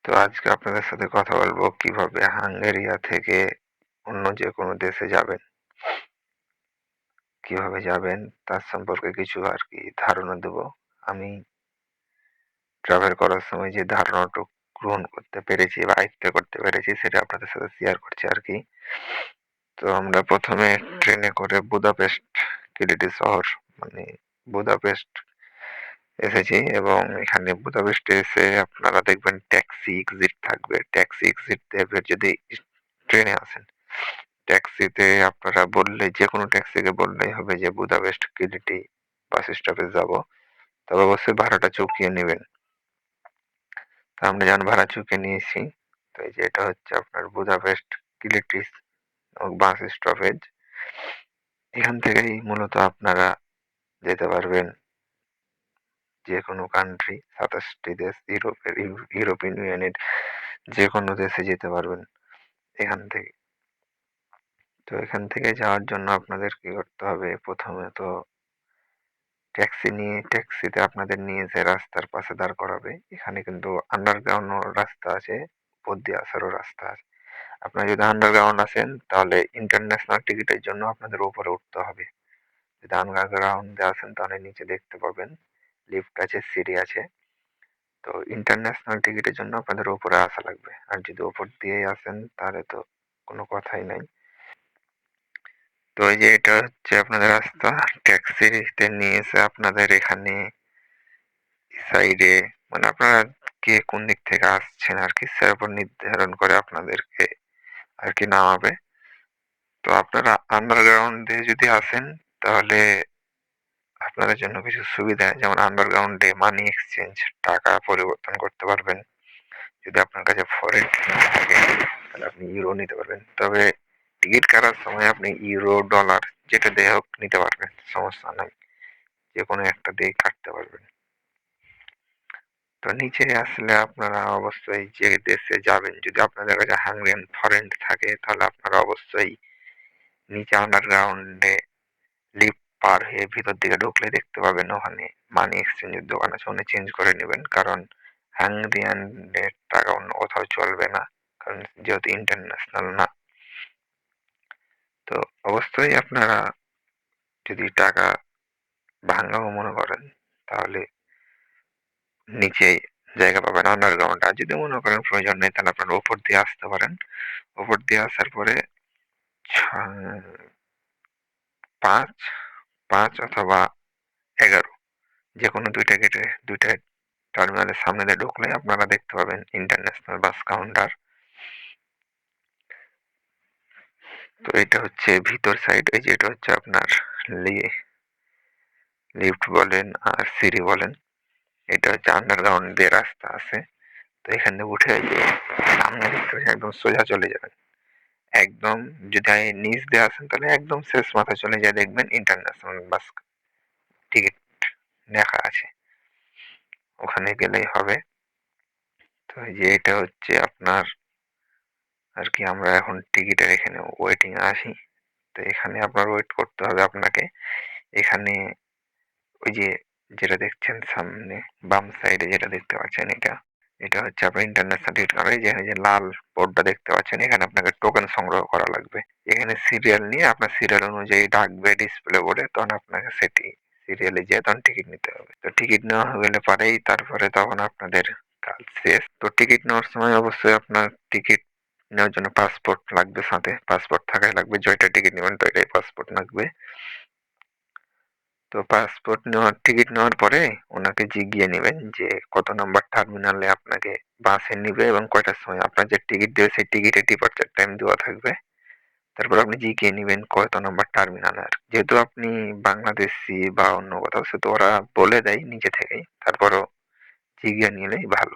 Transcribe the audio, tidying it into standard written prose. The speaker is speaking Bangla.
তো আজকে আপনাদের সাথে কথা বলবো কিভাবে হাঙ্গেরিয়া থেকে অন্য যেকোনো দেশে যাবেন। কিভাবে যাবেন তার সম্পর্কে কিছু আরকি ধারণা দেবো। আমি ট্রাভেল করার সময় যে ধারণাটুক গ্রহণ করতে পেরেছি বা আয়ত্ত করতে পেরেছি সেটা আপনাদের সাথে শেয়ার করছি আরকি। তো আমরা ১ম এ ট্রেনে করে বুদাপেস্ট কিলিটি শহর মানে বুদাপেস্ট এসেছি এবং এখানে বুদাপেস্টে এসে আপনারা দেখবেন ট্যাক্সি এক্সিট থাকবে। ট্যাক্সি এক্সিট থেকে যদি ট্রেনে আসেন, ট্যাক্সিতে আপনারা বললে যেকোনো ট্যাক্সিকে বললেই হবে যে বুদাপেস্ট কিলিটি বাস স্টপে যাবো। তবে অবশ্যই ভাড়াটা চুকিয়ে নিবেন। তো আমরা যেমন ভাড়া চুকিয়ে নিয়েছি। তো এই যে এটা হচ্ছে আপনার বুদাপেস্ট কিলিটি বাস স্টপেজ। এখান থেকেই মূলত আপনারা যেতে পারবেন যেকোনো কান্ট্রি ২৭ টি দেশ ইউরোপিয়ান ইউনিয়নের যেকোনো দেশে যেতে পারবেন এখান থেকে। তো এখান থেকে যাওয়ার জন্য আপনাদের কি করতে হবে? ১ম এ তো ট্যাক্সিতে আপনাদের নিয়ে যেয়ে রাস্তার পাশে দাঁড় করাবে। এখানে কিন্তু আন্ডারগ্রাউন্ড রাস্তা আছে, উপর দিয়ে আসারও রাস্তা আছে। আপনারা যদি আন্ডারগ্রাউন্ড আসেন তাহলে ইন্টারন্যাশনাল টিকিটের জন্য আপনাদের উপরে উঠতে হবে। যদি আন্ডারগ্রাউন্ডে আসেন তাহলে নিচে দেখতে পাবেন লিফট আছে, সিঁড়ি আছে। তো ইন্টারন্যাশনাল টিকিটের জন্য আপনাদের উপরে আসা লাগবে। আর যদি উপর দিয়েই আসেন তাহলে তো কোনো কথাই নাই। তো এই যে এটা হচ্ছে আপনাদের রাস্তা। ট্যাক্সিতে নিয়ে এসে আপনাদের এখানে সাইডে মানে আপনারা কে কোন দিক থেকে আসছেন আরকি সেটার উপর নির্ধারণ করে আপনাদেরকে আরকি নামাবে। তো আপনারা আন্ডারগ্রাউন্ড দিয়ে যদি আসেন তাহলে আপনাদের জন্য কিছু সুবিধা যেমন আন্ডারগ্রাউন্ডে মানি এক্সচেঞ্জ টাকা পরিবর্তন করতে পারবেন। যদি আপনার কাছে ফরেন না থাকে তাহলে আপনি ইউরো নিতে পারবেন। তবে টিকিট কাটার সময় আপনি ইউরো, ডলার যেটা দিয়ে হোক নিতে পারবেন। সমস্যা নাই। যেকোনো একটা দিয়েই কাটতে পারবেন। তো নিচে আসলে আপনারা অবশ্যই যে দেশে যাবেন যদি আপনাদের কাছে হাঙ্গেরিয়ান ফরেন্ট থাকে তাহলে আপনারা অবশ্যই নিচে আন্ডারগ্রাউন্ডে লিফট পার হয়ে ভিতর দিকে ঢুকলে দেখতে পাবেন ওখানে মানি এক্সচেঞ্জের দোকান আছে ওখানে চেঞ্জ করে নেবেন কারণ হাঙ্গেরিয়ানের টাকা অন্য কোথাও চলবে না কারণ যেহেতু ইন্টারন্যাশনাল না। তো অবশ্যই আপনারা যদি টাকা ভাঙাও মনে করেন তাহলে নিচে জায়গা পাবেন আন্ডারগ্রাউন্ড। আর যদি মনে করেন প্রয়োজন নেই তাহলে আপনারা উপর দিয়ে আসতে পারেন। উপর দিয়ে আসার পরে ৫, ৫ অথবা ১১ যেকোনো ২ টা গেটে ২ টা টার্মিনালের সামনে দিয়ে ঢুকলে আপনারা দেখতে পাবেন ইন্টারন্যাশনাল বাস কাউন্টার। তো এটা হচ্ছে ভিতর সাইড এই যে এটা হচ্ছে আপনার লি লিফট বলেন আর সিঁড়ি বলেন। এটা হচ্ছে আন্ডারগ্রাউন্ড দিয়ে রাস্তা আছে। তো এখানে উঠে সামনে দেখতে পাচ্ছেন একদম সোজা চলে যাবেন। একদম যদি নিচ দিয়ে আসেন তাহলে একদম শেষ মাথায় চলে যায় দেখবেন ইন্টারন্যাশনাল বাস টিকিট লেখা আছে। ওখানে গেলেই হবে। তো এই যে এটা হচ্ছে আপনার আরকি আমরা এখন টিকিটের এখানে ওয়েটিং এ আছি। তো এখানে আপনার ওয়েট করতে হবে আপনাকে। এখানে ওই যে যেটা দেখছেন সামনে বাম সাইডে যেটা দেখতে পাচ্ছেন এটা হচ্ছে আপনার ইন্টারন্যাশনাল টিকিট কাউন্টার। এই যে লাল বোর্ডটা দেখতে পাচ্ছেন এখানে আপনাকে টোকেন সংগ্রহ করা লাগবে। এখানে সিরিয়াল নিয়ে আপনার সিরিয়াল অনুযায়ী ডাকবে ডিসপ্লে বোর্ডে তখন আপনাকে সেটি সিরিয়ালে যেয়ে তখন টিকিট নিতে হবে। তো টিকিট নেওয়া হয়ে গেলে পরেই তারপরে তখন আপনাদের কাজ শেষ। তো টিকিট নেওয়ার সময় অবশ্যই আপনার টিকিট নেওয়ার জন্য পাসপোর্ট লাগবে সাথে। পাসপোর্ট থাকাই লাগবে। যেটা টিকিট নিবেন ওইটাই পাসপোর্ট লাগবে। তো পাসপোর্ট নেওয়ার টিকিট নেওয়ার পরে ওনাকে জিগিয়ে নেবেন যে কত নম্বর টার্মিনালে আপনাকে বাসে নিবে এবং কয়টার সময় আপনার যে টিকিট দেবে সেই টিকিটে ডিপার্চার টাইম দেওয়া থাকবে। তারপর আপনি জিগিয়ে নিবেন কত নম্বর টার্মিনালে আর যেহেতু আপনি বাংলাদেশি বা অন্য কোথাও সে তো ওরা বলে দেয় নিজে থেকেই তারপরও জিগিয়ে নিলেই ভালো।